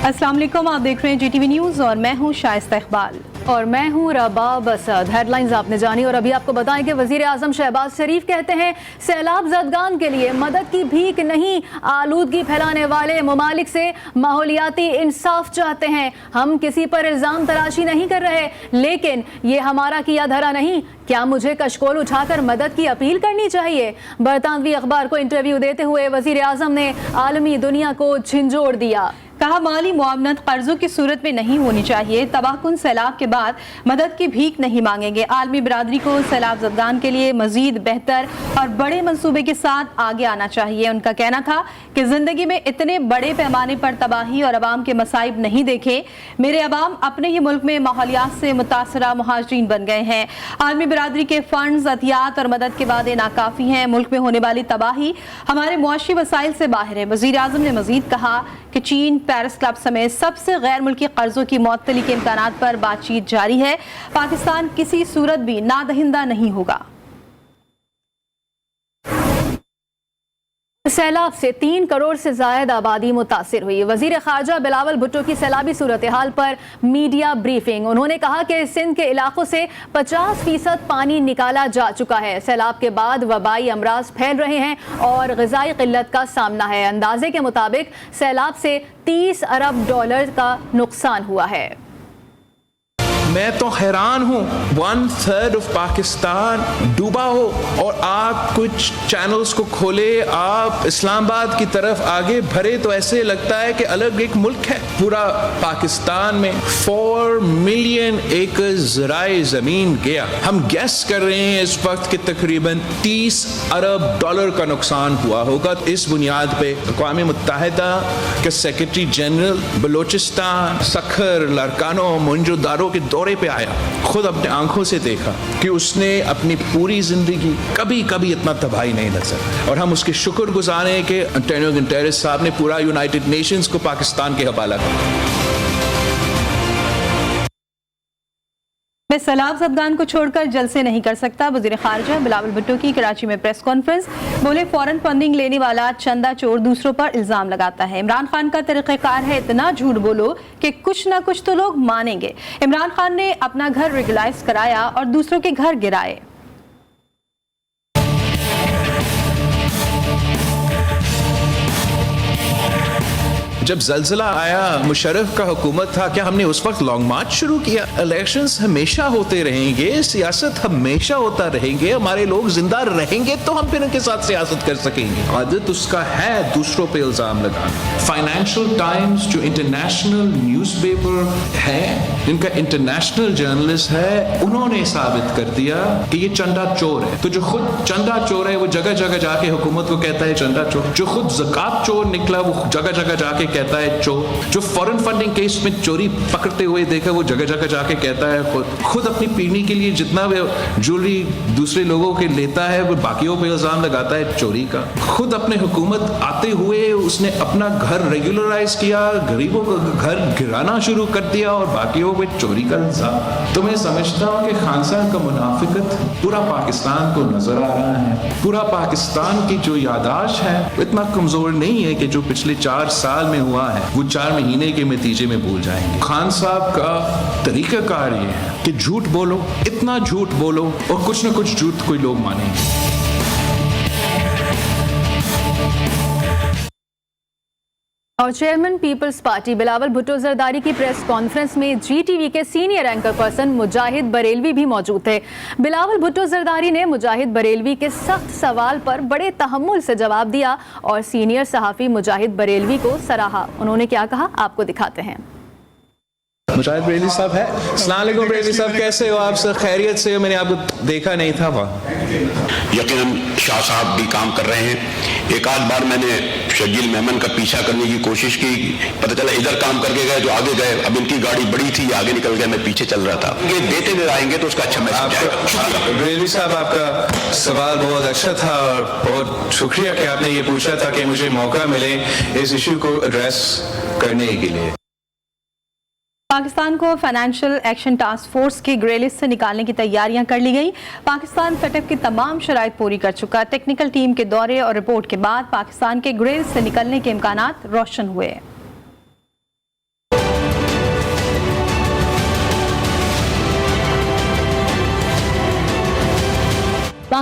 अस्सलाम वालेकुम, आप देख रहे हैं GTV न्यूज़ और मैं हूं शाइस्ता इकबाल और मैं हूं रबाब असद। हेडलाइंस आपने जानी और अभी आपको बताएं कि वजीर आजम शहबाज शरीफ कहते हैं सैलाब ज़दगान के लिए मदद की भीख नहीं, आलूदगी फैलाने वाले ममालिक से माहौलियाती इंसाफ चाहते हैं। हम किसी पर इल्ज़ाम तराशी नहीं कर रहे, लेकिन ये हमारा किया धरा नहीं। क्या मुझे कशकोल उठाकर मदद की अपील करनी चाहिए? बरतानवी अखबार को इंटरव्यू देते हुए वजीर आजम ने आलमी दुनिया को झिंझोड़ दिया। कहा, माली मुआवनत कर्जों की सूरत में नहीं होनी चाहिए। तबाहकुन सैलाब के बाद मदद की भीख नहीं मांगेंगे। आलमी बरादरी को सैलाब ज़दगान के लिए मजीद बेहतर और बड़े मंसूबे के साथ आगे आना चाहिए। उनका कहना था कि जिंदगी में इतने बड़े पैमाने पर तबाही और अवाम के मसाइब नहीं देखे। मेरे अवाम अपने ही मुल्क में माहौलियात से मुतासरा मुहाजिरीन बन गए हैं। आलमी बरादरी के फंड्स, अतियात और मदद के वादे नाकाफी हैं। मुल्क में होने वाली तबाही हमारे मुआशी वसाइल से बाहर है। वज़ीर आज़म ने मजीद कहा कि चीन, पेरिस क्लब समेत सबसे गैर मुल्की कर्जों की मुअत्तली के इम्कानात पर बातचीत जारी है। पाकिस्तान किसी सूरत भी नादहिंदा नहीं होगा। सैलाब से 3 करोड़ से जायद आबादी मुतासिर हुई। वजीर खारजा बिलावल भुट्टो की सैलाबी सूरत हाल पर मीडिया ब्रीफिंग। उन्होंने कहा कि सिंध के इलाकों से 50% पानी निकाला जा चुका है। सैलाब के बाद वबाई अमराज फैल रहे हैं और ग़िज़ाई क़िल्लत का सामना है। अंदाजे के मुताबिक सैलाब से $30 अरब का नुकसान हुआ है। मैं तो हैरान हूँ, 1/3 ऑफ पाकिस्तान डूबा हो और आप कुछ चैनल्स को खोले, आप इस्लामाबाद की तरफ आगे भरे तो ऐसे लगता है कि अलग एक मुल्क है। पूरा पाकिस्तान में 4 मिलियन एकड़ ज़राए ज़मीन गया। हम गैस कर रहे हैं इस वक्त कि तकरीबन $30 अरब का नुकसान हुआ होगा। इस बुनियाद पे अक़वाम मुत्तहिदा के सेक्रेटरी जनरल बलोचिस्तान, सखर, लारकानो, मोहनजोदारो के दौरे पे आया, खुद अपने आंखों से देखा कि उसने अपनी पूरी जिंदगी कभी इतना तबाही नहीं नजर। और हम उसके शुक्रगुजार हैं कि एंटोनियो गुटेरेस साहब ने पूरा यूनाइटेड नेशंस को पाकिस्तान के हवाला किया। मैं सैलाब ज़दगान को छोड़कर जलसे नहीं कर सकता। वज़ीर खारजा बिलावल भुट्टो की कराची में प्रेस कॉन्फ्रेंस। बोले, फौरन फंडिंग लेने वाला चंदा चोर दूसरों पर इल्ज़ाम लगाता है। इमरान खान का तरीक़ाकार है इतना झूठ बोलो कि कुछ ना कुछ तो लोग मानेंगे। इमरान खान ने अपना घर रेगुलाइज कराया और दूसरों के घर गिराए। जब ज़लज़ला आया, मुशर्रफ का हुकूमत था, क्या हमने उस वक्त लॉन्ग मार्च शुरू किया? इलेक्शंस हमेशा होते रहेंगे, सियासत हमेशा होता रहेंगे, हमारे लोग जिंदा रहेंगे तो हम फिर उनके साथ सियासत कर सकेंगे। आदत उसका है दूसरों पे इल्ज़ाम लगाना। फाइनेंशियल टाइम्स जो इंटरनेशनल न्यूज़पेपर है, जिनका इंटरनेशनल जर्नलिस्ट है, उन्होंने साबित कर दिया कि ये चंदा चोर है। तो जो खुद चंदा चोर है वो जगह जगह जाके हुकूमत को कहता है चंदा चोर। जो खुद ज़कात चोर निकला वो जगह जगह जाके कहता है चोर। जो फॉरेन फंडिंग केस में चोरी पकड़ते हुए देखा वो जगह जगह जाके कहता है खुद अपनी पीढ़ी के लिए जितना वो ज्वेलरी दूसरे लोगों के लेता है वो बाकियों पे इल्जाम लगाता है चोरी का। खुद अपने हुकूमत आते हुए उसने अपना घर रेगुलराइज किया, गरीबों का घर गिराना शुरू कर दिया और बाकियों पे चोरी का इल्जाम। तो मैं समझता हूँ कि खान साहब का मुनाफिकत पूरा पाकिस्तान को नजर आ रहा है। पूरा पाकिस्तान की जो यादाश्त है इतना कमजोर नहीं है कि जो पिछले 4 साल में हुआ है वो 4 महीने के नतीजे में भूल जाएंगे। खान साहब का तरीकाकार ये है कि झूठ बोलो, इतना झूठ बोलो और कुछ न कुछ झूठ कोई लोग मानेंगे। और चेयरमैन पीपल्स पार्टी बिलावल भुट्टो जरदारी की प्रेस कॉन्फ्रेंस में GTV के senior anchor person Mujahid Barelvi भी मौजूद थे। बिलावल भुट्टो जरदारी ने मुजाहिद बरेलवी के सख्त सवाल पर बड़े तहम्मुल से जवाब दिया और सीनियर सहाफ़ी मुजाहिद बरेलवी को सराहा। उन्होंने क्या कहा आपको दिखाते हैं। मुजाहिद बरेलवी साहब है। अस्सलाम वालेकुम बरेलवी साहब, कैसे हो आप? सब खैरियत से हो? मैंने आपको देखा नहीं था वहाँ। यकीनन शाह साहब भी काम कर रहे हैं। एक आध बार मैंने शकील मेमन का पीछा करने की कोशिश की, पता चला इधर काम करके गए जो आगे गए। अब इनकी गाड़ी बड़ी थी, आगे निकल गया, मैं पीछे चल रहा था। ये देते हुए आएंगे तो उसका अच्छा मैसेज आएगा। बरेलवी साहब, आपका सवाल बहुत अच्छा था और बहुत शुक्रिया कि आपने ये पूछा था कि मुझे मौका मिले इस इशू को एड्रेस करने के लिए। पाकिस्तान को फाइनेंशियल एक्शन टास्क फोर्स की ग्रे लिस्ट से निकालने की तैयारियां कर ली गई। पाकिस्तान फटफ की तमाम शराइत पूरी कर चुका। टेक्निकल टीम के दौरे और रिपोर्ट के बाद पाकिस्तान के ग्रे लिस्ट से निकलने के इम्कानात रोशन हुए।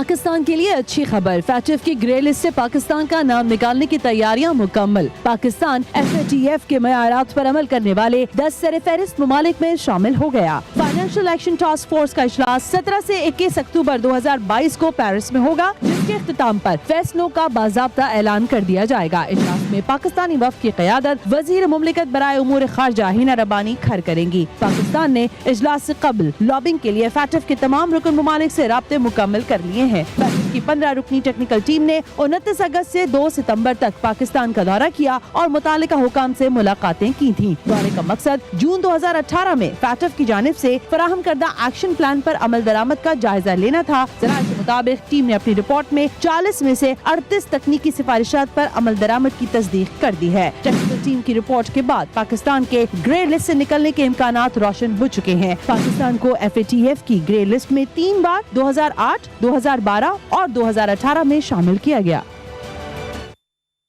پاکستان کے لیے اچھی خبر، فیٹف کی گرے لسٹ سے پاکستان کا نام نکالنے کی تیاریاں مکمل۔ پاکستان FATF کے معیارات پر عمل کرنے والے 10 سر فہرست ممالک میں شامل ہو گیا۔ فائنینشیل ایکشن ٹاسک فورس کا اجلاس 17 سے 21 اکتوبر 2022 کو پیرس میں ہوگا، جس کے اختتام پر فیصلوں کا باضابطہ اعلان کر دیا جائے گا۔ اجلاس میں پاکستانی وفد کی قیادت وزیر مملکت برائے امور خارجہ ہینا ربانی کھر کریں گی۔ پاکستان نے اجلاس سے قبل لابنگ کے لیے فیٹف کے تمام رکن ممالک سے رابطے مکمل کر لیے ہیں۔ فیٹف کی 15 رکنی ٹیکنیکل ٹیم نے 29 اگست سے 2 ستمبر تک پاکستان کا دورہ کیا اور متعلقہ حکام سے ملاقاتیں کی تھیں۔ دورے کا مقصد جون 2018 میں فیٹف کی جانب سے فراہم کردہ ایکشن پلان پر عمل درآمد کا جائزہ لینا تھا۔ ذرائع کے مطابق ٹیم نے اپنی رپورٹ میں 40 میں سے 38 تکنیکی سفارشات پر عمل درآمد کی تصدیق کر دی ہے۔ ٹیکنیکل ٹیم کی رپورٹ کے بعد پاکستان کے گرے لسٹ سے نکلنے کے امکانات روشن ہو چکے ہیں۔ پاکستان کو FATF کی گرے لسٹ میں 3 بار 2008، 2012 اور 2018 میں شامل کیا گیا۔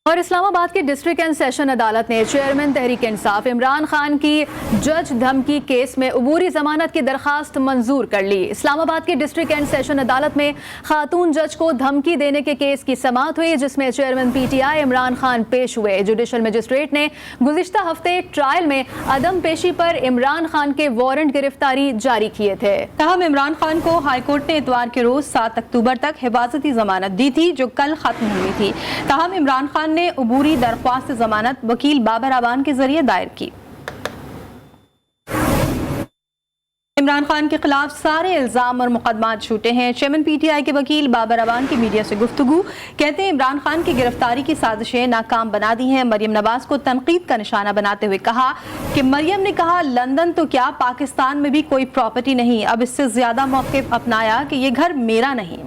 اور اسلام آباد کی ڈسٹرکٹ اینڈ سیشن عدالت نے چیئرمین تحریک انصاف عمران خان کی جج دھمکی کیس میں عبوری ضمانت کی درخواست منظور کر لی۔ اسلام آباد کی ڈسٹرکٹ اینڈ سیشن عدالت میں خاتون جج کو دھمکی دینے کے کیس کی سماعت ہوئی، جس میں چیئرمین PTI عمران خان پیش ہوئے۔ جوڈیشل مجسٹریٹ نے گزشتہ ہفتے ٹرائل میں عدم پیشی پر عمران خان کے وارنٹ گرفتاری جاری کیے تھے۔ تاہم عمران خان کو ہائی کورٹ نے اتوار کے روز 7 اکتوبر تک حفاظتی ضمانت دی تھی، جو کل ختم ہوئی تھی۔ تاہم عمران خان نے عبوری درخواست ضمانت وکیل بابر آبان کے ذریعے دائر کی۔ عمران خان کے خلاف سارے الزام اور مقدمات جھوٹے ہیں۔ چیئرمین PTI کے وکیل بابر آبان کی میڈیا سے گفتگو، کہتے ہیں عمران خان کی گرفتاری کی سازشیں ناکام بنا دی ہیں۔ مریم نواز کو تنقید کا نشانہ بناتے ہوئے کہا کہ مریم نے کہا لندن تو کیا پاکستان میں بھی کوئی پراپرٹی نہیں، اب اس سے زیادہ موقف اپنایا کہ یہ گھر میرا نہیں۔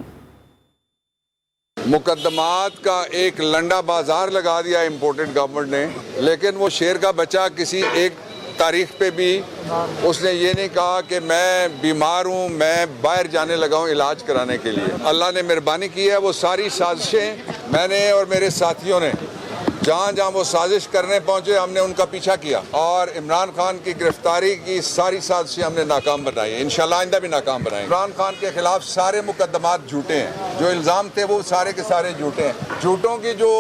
مقدمات کا ایک لنڈا بازار لگا دیا امپورٹنٹ گورنمنٹ نے، لیکن وہ شیر کا بچہ کسی ایک تاریخ پہ بھی اس نے یہ نہیں کہا کہ میں بیمار ہوں، میں باہر جانے لگا ہوں علاج کرانے کے لیے۔ اللہ نے مہربانی کی ہے، وہ ساری سازشیں میں نے اور میرے ساتھیوں نے جہاں جہاں وہ سازش کرنے پہنچے ہم نے ان کا پیچھا کیا، اور عمران خان کی گرفتاری کی ساری سازشیں ہم نے ناکام بنائی ہیں، انشاءاللہ آئندہ بھی ناکام بنائیں گے۔ عمران خان کے خلاف سارے مقدمات جھوٹے ہیں، جو الزام تھے وہ سارے کے سارے جھوٹے ہیں۔ جھوٹوں کی جو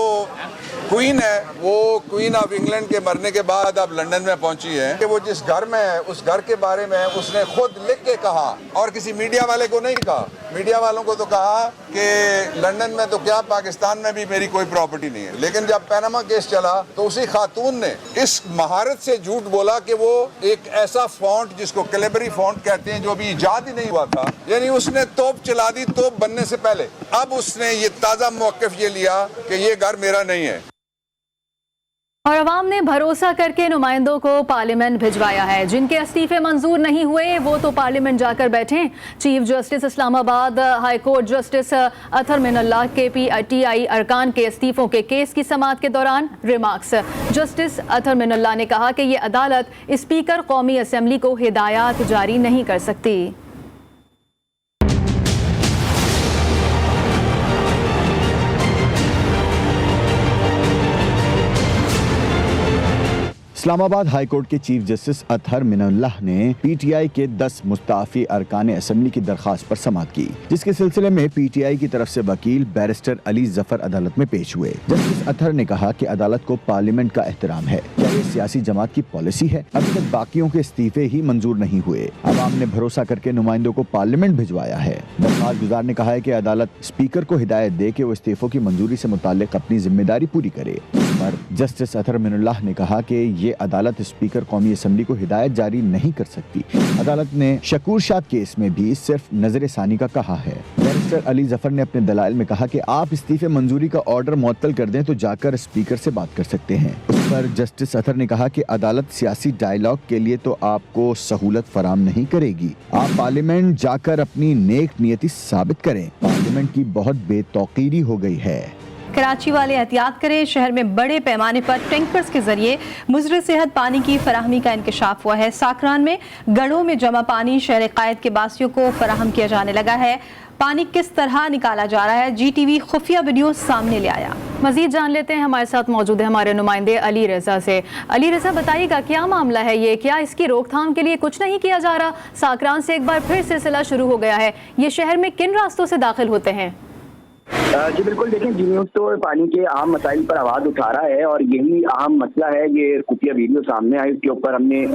کوئین ہے وہ کوئین آف انگلینڈ کے مرنے کے بعد اب لندن میں پہنچی ہے کہ وہ جس گھر میں ہے اس گھر کے بارے میں اس نے خود لکھ کے کہا، اور کسی میڈیا والے کو نہیں کہا۔ میڈیا والوں کو تو کہا کہ لندن میں تو کیا پاکستان میں بھی میری کوئی پراپرٹی نہیں ہے، لیکن جب پیناما کیس چلا تو اسی خاتون نے اس مہارت سے جھوٹ بولا کہ وہ ایک ایسا فونٹ جس کو کلیبری فونٹ کہتے ہیں جو ابھی ایجاد ہی نہیں ہوا تھا، یعنی اس نے توپ چلا دی توپ بننے سے پہلے۔ اب اس نے یہ تازہ موقف یہ لیا کہ یہ گھر میرا نہیں ہے۔ اور عوام نے بھروسہ کر کے نمائندوں کو پارلیمنٹ بھجوایا ہے، جن کے استعفے منظور نہیں ہوئے وہ تو پارلیمنٹ جا کر بیٹھیں۔ چیف جسٹس اسلام آباد ہائی کورٹ جسٹس اطہر من اللہ کے PTI ارکان کے استعفوں کے کیس کی سماعت کے دوران ریمارکس۔ جسٹس اطہر من اللہ نے کہا کہ یہ عدالت اسپیکر قومی اسمبلی کو ہدایات جاری نہیں کر سکتی۔ اسلام آباد ہائی کورٹ کے چیف جسٹس اطہر من اللہ نے PTI کے 10 مستعفی ارکان اسمبلی کی درخواست پر سماعت کی، جس کے سلسلے میں PTI کی طرف سے وکیل بیرسٹر علی ظفر عدالت میں پیش ہوئے۔ جسٹس اطہر نے کہا کہ عدالت کو پارلیمنٹ کا احترام ہے، کیا یہ سیاسی جماعت کی پالیسی ہے؟ ابھی تک باقیوں کے استعفے ہی منظور نہیں ہوئے، عوام نے بھروسہ کر کے نمائندوں کو پارلیمنٹ بھجوایا ہے۔ درخواست گزار نے کہا ہے کہ عدالت اسپیکر کو ہدایت دے کہ وہ استعفوں کی منظوری سے متعلق اپنی ذمہ داری پوری کرے۔ پر جسٹس اطہر من اللہ نے کہا کہ یہ عدالت اسپیکر قومی اسمبلی کو ہدایت جاری نہیں کر سکتی۔ عدالت نے شکور شاد کیس میں بھی صرف نظر ثانی کا کہا ہے۔ بیرسٹر علی ظفر نے اپنے دلائل میں کہا کہ آپ استعفے منظوری کا آرڈر معطل کر دیں تو جا کر اسپیکر سے بات کر سکتے ہیں۔ اس پر جسٹس اطہر نے کہا کہ عدالت سیاسی ڈائیلاگ کے لیے تو آپ کو سہولت فراہم نہیں کرے گی، آپ پارلیمنٹ جا کر اپنی نیک نیتی ثابت کریں۔ پارلیمنٹ کی بہت بے توقیری ہو گئی ہے۔ کراچی والے احتیاط کریں، شہر میں بڑے پیمانے پر ٹینکرز کے ذریعے مضر صحت پانی کی فراہمی کا انکشاف ہوا ہے۔ ساکران میں گڑھوں میں جمع پانی شہر قائد کے باسیوں کو فراہم کیا جانے لگا ہے۔ पानी किस तरह निकाला जा रहा है, GTV खुफिया वीडियो सामने ले आया। मजीद जान लेते हैं, हमारे साथ मौजूद है हमारे नुमाइंदे अली रजा से। अली रजा, बताइएगा क्या मामला है ये, क्या इसकी रोकथाम के लिए कुछ नहीं किया जा रहा? साकरान से एक बार फिर सिलसिला शुरू हो गया है, ये शहर में किन रास्तों से दाखिल होते हैं? जी बिल्कुल, देखें जी न्यूज़ तो पानी के अहम मसाइल पर आवाज़ उठा रहा है और यही अहम मसला है। ये खुफिया वीडियो सामने आई, इसके ऊपर हमने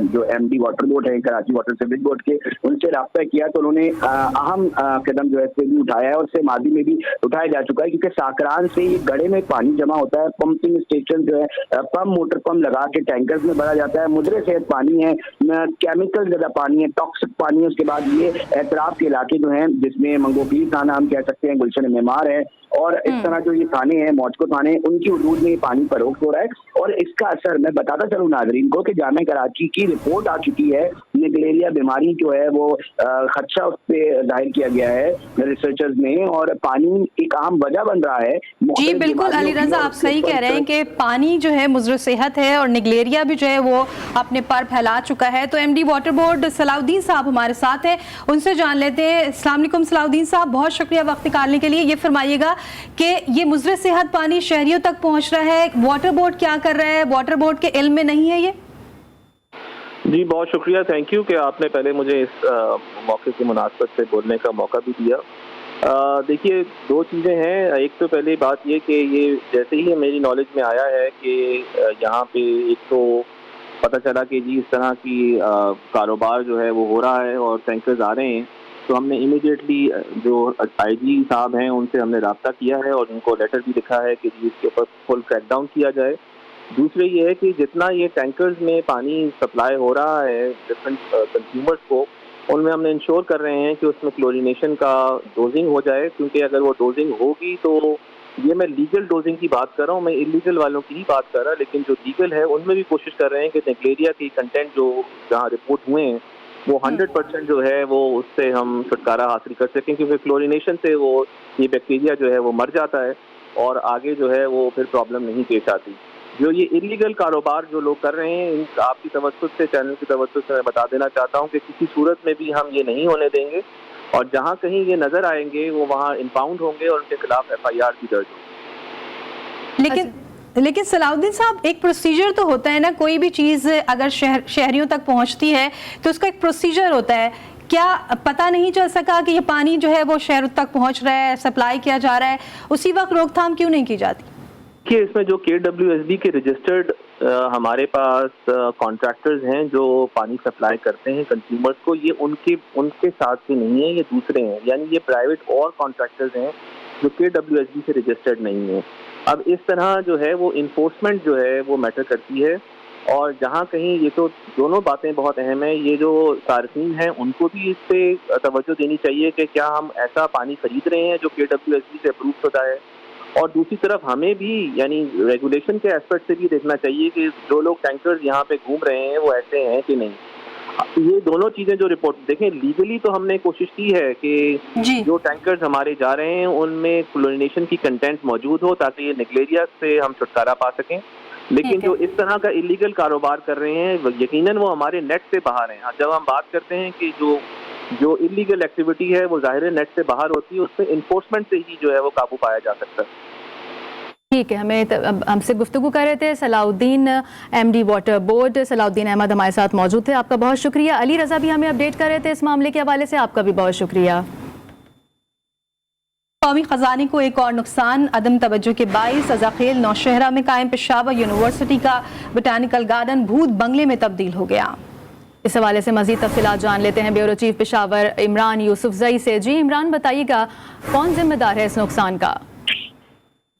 जो MD वाटर बोर्ड है, कराची वाटर सीवरेज बोर्ड के, उनसे रब्ता किया तो उन्होंने अहम कदम जो है इससे भी उठाया है और इससे माजी में भी उठाया जा चुका है, क्योंकि साकरान से ये गड़े में पानी जमा होता है, पंपिंग स्टेशन जो है पंप मोटर पंप लगा के टैंकर्स में भरा जाता है, मुद्रे सेहत पानी है, केमिकल ज़्यादा पानी है, टॉक्सिक पानी है। उसके बाद ये एतराफ़ के इलाके जो हैं जिसमें मंगोपीर थाना हम कह सकते हैं, गुलशन मेमार है और इस तरह जो ये थाने हैं, मौजको थाने, उनकी हदूद में पानी फरोख्त हो रहा है। और इसका असर मैं बताता चलूँ नाजरीन को कि जामिया कराची की रिपोर्ट आ चुकी है, निगलेरिया बीमारी जो है वो खदशा उस पर जाहिर किया गया है रिसर्चर्स ने, और पानी एक अहम वजह बन रहा है। जी बिल्कुल अली रजा, आप सही कह रहे हैं कि पानी जो है मुज़र सेहत है और निगलेरिया भी जो है वो अपने पर फैला चुका है। तो MD वाटर बोर्ड सलाउद्दीन साहब हमारे साथ हैं, उनसे जान लेते हैं। अस्सलाम वालेकुम सलाउद्दीन साहब, बहुत शुक्रिया वक्त निकालने के लिए। ये फरमाइएगा कि ये मुज़र सेहत पानी शहरियों तक पहुंच रहा है, वाटर बोर्ड क्या कर रहा है, वाटर बोर्ड के इल्म में नहीं है ये? जी बहुत शुक्रिया, थैंक यू कि आपने पहले मुझे इस मौके की मुनासबत से बोलने का मौका भी दिया। देखिए, दो चीज़ें हैं। एक तो पहली बात ये कि ये जैसे ही मेरी नॉलेज में आया है कि यहाँ पे एक तो पता चला कि जी इस तरह की कारोबार जो है वो हो रहा है और टैंकर्स आ रहे हैं, तो हमने इमीडिएटली जो IG साहब हैं उनसे हमने रब्ता किया है और उनको लेटर भी लिखा है कि जी इसके ऊपर फुल क्रैकडाउन किया जाए। दूसरे ये है कि जितना ये टैंकर्स में पानी सप्लाई हो रहा है डिफरेंट कंज्यूमर्स को, उनमें हमने इंश्योर कर रहे हैं कि उसमें क्लोरीनेशन का डोजिंग हो जाए, क्योंकि अगर वो डोजिंग होगी तो ये मैं लीगल डोजिंग की बात कर रहा हूँ, मैं इलीगल वालों की ही बात कर रहा, लेकिन जो लीगल है उनमें भी कोशिश कर रहे हैं कि निगलेरिया की कंटेंट जो जहाँ रिपोर्ट हुए हैं वो 100% जो है वो उससे हम छुटकारा हासिल कर सकें, क्योंकि क्लोरीनेशन से वो ये बैक्टीरिया जो है वो मर जाता है और आगे जो है वो फिर प्रॉब्लम नहीं पेश आती। जो ये इलीगल कारोबार जो लोग कर रहे हैं, आपकी तवज्जुह से, चैनल की तवज्जुह से मैं बता देना चाहता हूँ कि किसी सूरत में भी हम ये नहीं होने देंगे और जहाँ कहीं ये नज़र आएंगे वो वहाँ इम्पाउंड होंगे और उनके खिलाफ FIR भी दर्ज होगी। लेकिन सलाउद्दीन साहब, एक प्रोसीजर तो होता है ना, कोई भी चीज़ अगर शहरियों तक पहुंचती है तो उसका एक प्रोसीजर होता है। क्या पता नहीं चल सका कि ये पानी जो है वो शहरों तक पहुंच रहा है, सप्लाई किया जा रहा है, उसी वक्त रोकथाम क्यों नहीं की जाती? कि इसमें जो KWSB के रजिस्टर्ड हमारे पास कॉन्ट्रैक्टर्स हैं जो पानी सप्लाई करते हैं कंज्यूमर्स को, ये उनके साथ से नहीं है, ये दूसरे हैं, यानी ये प्राइवेट और कॉन्ट्रैक्टर्स हैं जो KWSB से रजिस्टर्ड नहीं है। अब इस तरह जो है वो इन्फोर्समेंट जो है वो मैटर करती है और जहाँ कहीं ये तो दोनों बातें बहुत अहम है। ये जो सार्फिन हैं उनको भी इस पे तवज्जो देनी चाहिए कि क्या हम ऐसा पानी खरीद रहे हैं जो KWSB से अप्रूव शुदा है, और दूसरी तरफ हमें भी यानी रेगुलेशन के एस्पेक्ट से भी देखना चाहिए कि जो लोग टैंकर्स यहाँ पे घूम रहे हैं वो ऐसे हैं कि नहीं। ये दोनों चीज़ें जो रिपोर्ट देखें, लीगली तो हमने कोशिश की है कि जो टैंकर्स हमारे जा रहे हैं उनमें क्लोरीनेशन की कंटेंट मौजूद हो ताकि ये निगलेरिया से हम छुटकारा पा सकें, लेकिन जो इस तरह का इलीगल कारोबार कर रहे हैं यकीनन वो हमारे नेट से बाहर हैं। जब हम बात करते हैं कि जो इलीगल एक्टिविटी है वो ज़ाहिर नेट से बाहर होती है, उसमें इन्फोर्समेंट से ही जो है वो काबू पाया जा सकता है। ठीक है, हमसे गुफ्तगू कर रहे थे Salahuddin, MD water board Salahuddin Ahmed हमारे साथ मौजूद थे, आपका बहुत शुक्रिया। अली रजा भी हमें अपडेट कर रहे थे इस मामले के हवाले से, आपका भी बहुत शुक्रिया। कौमी खजाने को एक और नुकसान, अदम तवज्जो के बाइस अज़ाखेल नौशहरा में कायम पेशावर यूनिवर्सिटी का बोटानिकल गार्डन भूत बंगले में तब्दील हो गया। इस हवाले से मजीद तफसीलात जान लेते हैं ब्यूरो चीफ पेशावर इमरान यूसुफजई से। जी इमरान, बताइएगा कौन जिम्मेदार है इस नुकसान का?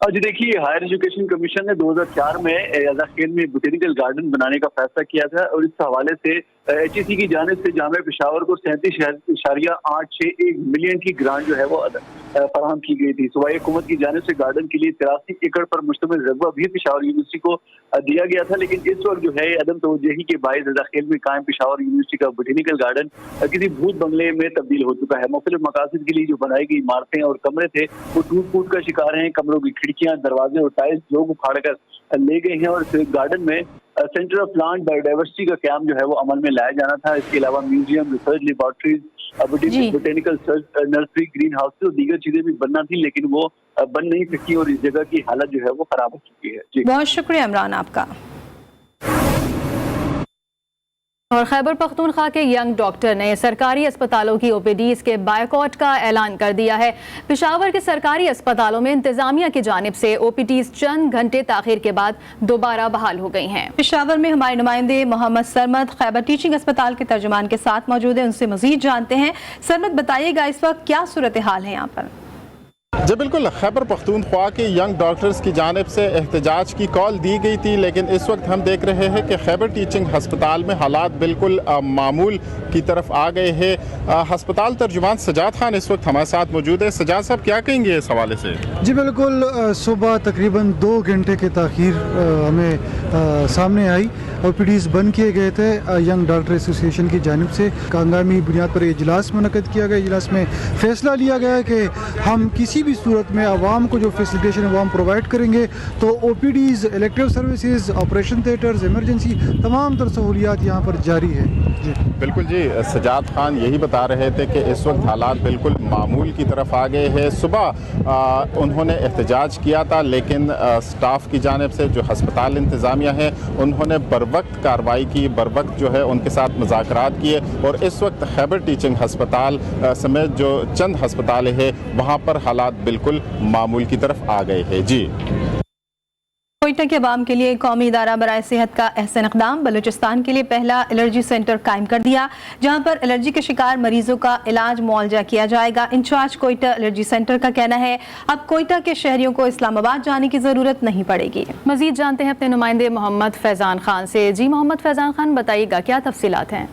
जी देखिए, हायर एजुकेशन कमीशन ने 2004 में अज़ाखेल में बोटेनिकल गार्डन बनाने का फैसला किया था और इस हवाले से HEC की जानिब से जामिया पेशावर को 37.861 मिलियन की ग्रांट जो है वो फराहम की गई थी। सूबाई हुकूमत की जानिब से गार्डन के लिए 83 एकड़ पर मुश्तमिल रकबा भी पेशावर यूनिवर्सिटी को दिया गया था, लेकिन इस वक्त जो है अदम तवज्जुही के बाइस अज़ाखेल में कायम पेशावर यूनिवर्सिटी का बोटेनिकल गार्डन किसी भूत बंगले में तब्दील हो चुका है। मुख्तलिफ मकासद के लिए जो बनाई गई इमारतें और कमरे थे वो टूट फूट का शिकार हैं। कमरों की खिड़कियां, दरवाजे और टाइल्स लोग उखाड़ कर ले गए हैं और इस गार्डन में सेंटर ऑफ प्लांट बायोडाइवर्सिटी का कैंप जो है वो अमल में लाया जाना था। इसके अलावा museum, research laboratories, botanical nursery, green houses और दीगर चीजें भी बनना थी, लेकिन वो बन नहीं सकी और इस जगह की हालत जो है वो खराब हो चुकी है। जी बहुत शुक्रिया इमरान आपका। और खैबर पख्तूनख्वा के यंग डॉक्टर ने सरकारी अस्पतालों की ओपीडीज के बायकॉट का ऐलान कर दिया है। पेशावर के सरकारी अस्पतालों में इंतजामिया की जानिब से ओपीडीज चंद घंटे ताखिर के बाद दोबारा बहाल हो गई हैं। पेशावर में हमारे नुमाइंदे मोहम्मद सरमद खैबर टीचिंग अस्पताल के तर्जुमान के साथ मौजूद हैं, उनसे मजीद जानते हैं। सरमद, बताइएगा इस वक्त क्या सूरत हाल है यहाँ पर? जी बिल्कुल, खैबर पख्तूनख्वा के यंग डॉक्टर्स की जानिब से एहतजाज की कॉल दी गई थी, लेकिन इस वक्त हम देख रहे हैं कि खैबर टीचिंग हस्पताल में हालात बिल्कुल मामूल की तरफ आ गए हैं। हस्पताल तर्जुमान सजाद खान इस वक्त हमारे साथ मौजूद है। सजाद साहब, क्या कहेंगे इस हवाले से? जी बिल्कुल, सुबह तकरीबन 2 घंटे के ताख़ीर हमें सामने आई। ओपीडीज बंद किए गए थे यंग डॉक्टर एसोसिएशन की जानिब से। हंगामी बुनियाद पर इजलास मुनक़द किया गया। इजलास में फ़ैसला लिया गया कि हम किसी भी सूरत में आवाम को जो फैसिलिटेशन है वो हम प्रोवाइड करेंगे। तो OPTs, elective services, operation theatres, emergency, तमाम तर सहूलियात यहाँ पर जारी है। जी बिल्कुल जी, सजाद खान यही बता रहे थे कि इस वक्त हालात बिल्कुल मामूल की तरफ आ गए हैं। सुबह उन्होंने एहतजाज किया था, लेकिन स्टाफ की जानिब से जो हस्पताल इंतज़ामिया है उन्होंने बर वक्त कार्रवाई की, बर वक्त जो है उनके साथ मुज़ाकरात किए और इस वक्त खैबर टीचिंग हस्पताल समेत जो चंद हस्पताल है वहाँ पर हालात बिल्कुल मामूल की तरफ आ गए हैं। जी कोयटा के अवाम के लिए कौमी इदारा बराए सेहत का अहसन इक़दाम। बलूचिस्तान के लिए पहला एलर्जी सेंटर कायम कर दिया, जहां पर एलर्जी के शिकार मरीजों का इलाज मुआवजा किया जाएगा। इंचार्ज कोयटा एलर्जी सेंटर का कहना है अब कोयटा के शहरियों को इस्लामाबाद जाने की ज़रूरत नहीं पड़ेगी। मजीद जानते हैं अपने नुमाइंदे मोहम्मद फैज़ान खान से। जी मोहम्मद फैज़ान खान, बताइएगा क्या तफसीलात हैं?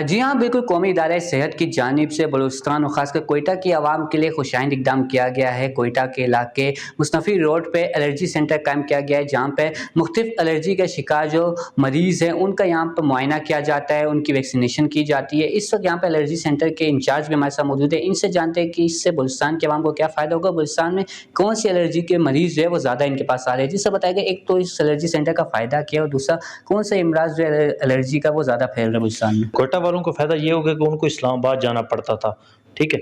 जी हाँ, बिल्कुल, कौमी इदारा सेहत की जानिब से बलूचिस्तान और ख़ासकर कोयटा की आवाम के लिए खुशाइंद इक़दाम किया गया है। कोयटा के इलाके मुस्तफ़ी रोड पे एलर्जी सेंटर कायम किया गया है, जहाँ पे मुख्तलिफ एलर्जी के शिकार जो मरीज़ हैं उनका यहाँ पर मुआयना किया जाता है, उनकी वैक्सीनेशन की जाती है। इस वक्त यहाँ पर एलर्जी सेंटर के इंचार्ज भी हमारे साथ मौजूद है। इनसे जानते हैं कि इससे बलूचिस्तान के आवाम को क्या फ़ायदा होगा, बलूचिस्तान में कौन सी एलर्जी के मरीज़ जो है वो ज़्यादा इनके पास आ रहे हैं। जिससे बताएगा एक तो इस एलर्जी सेंटर का फ़ायदा क्या है और दूसरा कौन सा इमराज जो है एलर्जी का वो ज़्यादा फैल रहा है बलूचिस्तान में। कोयटा वालों को फ़ायदा ये होगा कि उनको इस्लामाबाद जाना पड़ता था, ठीक है,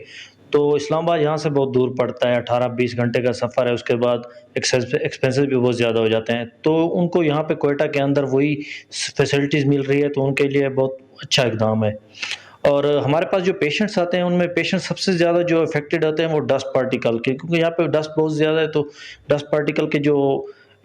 तो इस्लामाबाद यहाँ से बहुत दूर पड़ता है, 18-20 घंटे का सफ़र है। उसके बाद एक्सपेंसेस भी बहुत ज़्यादा हो जाते हैं, तो उनको यहाँ पे कोयटा के अंदर वही फैसिलिटीज़ मिल रही है, तो उनके लिए बहुत अच्छा इक़दाम है। और हमारे पास जो पेशेंट्स आते हैं उनमें पेशेंट सबसे ज़्यादा जो अफेक्टेड होते हैं वो डस्ट पार्टिकल के, क्योंकि यहाँ पे डस्ट बहुत ज़्यादा है, तो डस्ट पार्टिकल के जो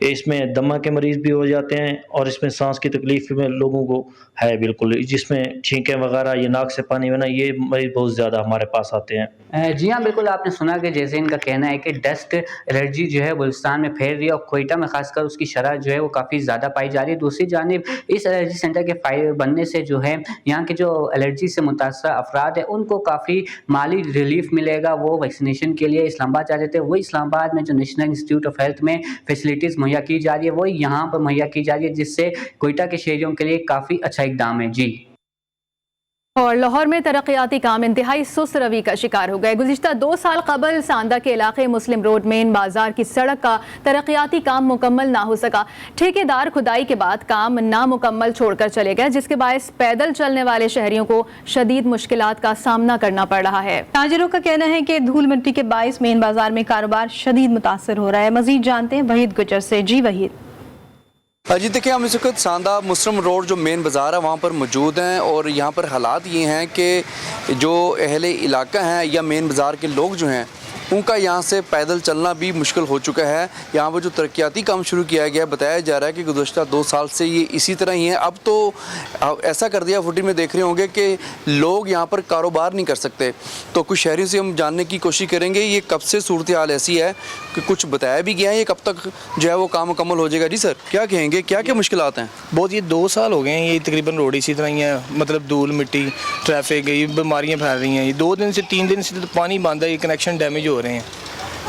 इसमें दमा के मरीज़ भी हो जाते हैं और इसमें सांस की तकलीफ में लोगों को है बिल्कुल, जिसमें छींकें वगैरह, ये नाक से पानी बना, ये मरीज़ बहुत ज़्यादा हमारे पास आते हैं। जी हाँ, बिल्कुल, आपने सुना कि जैसे इनका कहना है कि डस्ट एलर्जी जो है बलूचिस्तान में फैल रही है और कोयटा में खासकर उसकी शरह जो है वो काफ़ी ज़्यादा पाई जा रही है। दूसरी जानिब इस एलर्जी सेंटर के फायदे बनने से जो है यहाँ के जो एलर्जी से मुतासर अफराद है उनको काफ़ी माली रिलीफ मिलेगा। वो वैक्सीनेशन के लिए इस्लामाबाद जा रहे थे, वही इस्लामाबाद में जो नेशनल इंस्टीट्यूट ऑफ हेल्थ में फैसिलिटीज़ मुहैया की जा रही है वही यहाँ पर मुहैया की जा रही है, जिससे कोयटा के शहरियों के लिए काफ़ी अच्छा इक़दाम है। जी और लाहौर में तरक्याती काम इंतहाई सुस्त रवि का शिकार हो गए। गुज़िश्ता 2 साल कबल सांदा के इलाके मुस्लिम रोड मेन बाजार की सड़क का तरक्याती काम मुकम्मल ना हो सका। ठेकेदार खुदाई के बाद काम नामुकम्मल छोड़कर चले गए, जिसके बायस पैदल चलने वाले शहरियों को शदीद मुश्किलात का सामना करना पड़ रहा है। ताजिरों का कहना है कि धूल मिट्टी के बायस मेन बाजार में कारोबार शदीद मुतासर हो रहा है। मजीद जानते हैं वहीद गुजर से। जी वहीद। जी देखिए, हम इस वक्त सांदा मुस्लिम रोड जो मेन बाज़ार है वहाँ पर मौजूद हैं और यहाँ पर हालात ये हैं कि जो अहले इलाका हैं या मेन बाज़ार के लोग जो हैं उनका यहाँ से पैदल चलना भी मुश्किल हो चुका है। यहाँ पर जो तरक्याती काम शुरू किया गया, बताया जा रहा है कि गुज़श्ता 2 साल से ये इसी तरह ही है। अब तो ऐसा कर दिया, फुटेज में देख रहे होंगे कि लोग यहाँ पर कारोबार नहीं कर सकते। तो कुछ शहरियों से हम जानने की कोशिश करेंगे ये कब से सूरत हाल ऐसी है कि कुछ बताया भी गया है, ये कब तक जो है वो काम मुकम्मल हो जाएगा। जी सर, क्या कहेंगे, क्या क्या मुश्किलात हैं? बहुत, ये 2 साल हो गए हैं, ये तकरीबन रोड इसी तरह ही है, मतलब धूल मिट्टी, ट्रैफिक, ये बीमारियाँ फैल रही हैं। ये 2 दिन से 3 दिन से तो पानी बंद है, ये कनेक्शन डैमेज हो रहे हैं,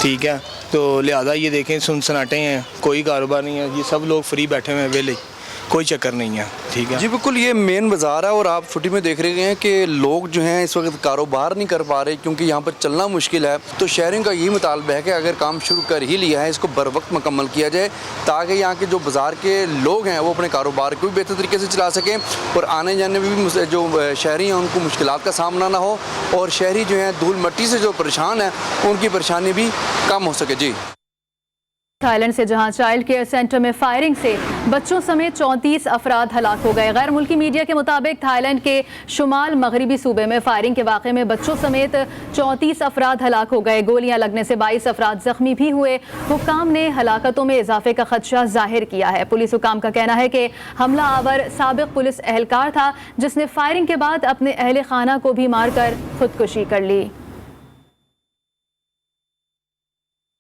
ठीक है। तो लिहाजा ये देखें सुनसनाटे हैं, कोई कारोबार नहीं है, ये सब लोग फ्री बैठे हुए हैं, वेले। کوئی چکر نہیں ہے. ٹھیک ہے جی بالکل یہ مین بازار ہے اور آپ فوٹی میں دیکھ رہے ہیں کہ لوگ جو ہیں اس وقت کاروبار نہیں کر پا رہے کیونکہ یہاں پر چلنا مشکل ہے. تو شہریوں کا یہی مطالبہ ہے کہ اگر کام شروع کر ہی لیا ہے اس کو بر وقت مکمل کیا جائے تاکہ یہاں کے جو بازار کے لوگ ہیں وہ اپنے کاروبار کو بھی بہتر طریقے سے چلا سکیں اور آنے جانے میں بھی جو شہری ہیں ان کو مشکلات کا سامنا نہ ہو اور شہری جو ہیں دھول مٹی سے جو پریشان ہیں ان کی پریشانی بھی کم ہو سکے. جی تھائی لینڈ سے جہاں چائلڈ کیئر سینٹر میں فائرنگ سے بچوں سمیت 34 افراد ہلاک ہو گئے. غیر ملکی میڈیا کے مطابق تھائی لینڈ کے شمال مغربی صوبے میں فائرنگ کے واقعے میں بچوں سمیت 34 افراد ہلاک ہو گئے. گولیاں لگنے سے 22 افراد زخمی بھی ہوئے. حکام نے ہلاکتوں میں اضافے کا خدشہ ظاہر کیا ہے. پولیس حکام کا کہنا ہے کہ حملہ آور سابق پولیس اہلکار تھا جس نے فائرنگ کے بعد اپنے اہل خانہ کو بھی مار کر خودکشی کر لی.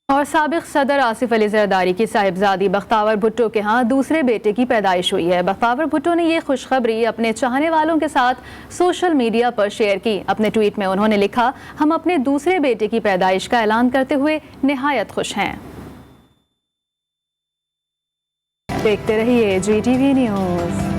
اور سابق صدر آصف علی زرداری کی صاحبزادی بختاور بھٹو کے ہاں دوسرے بیٹے کی پیدائش ہوئی ہے. بختاور بھٹو نے یہ خوشخبری اپنے چاہنے والوں کے ساتھ سوشل میڈیا پر شیئر کی. اپنے ٹویٹ میں انہوں نے لکھا, ہم اپنے دوسرے بیٹے کی پیدائش کا اعلان کرتے ہوئے نہایت خوش ہیں. دیکھتے رہیے GTV نیوز.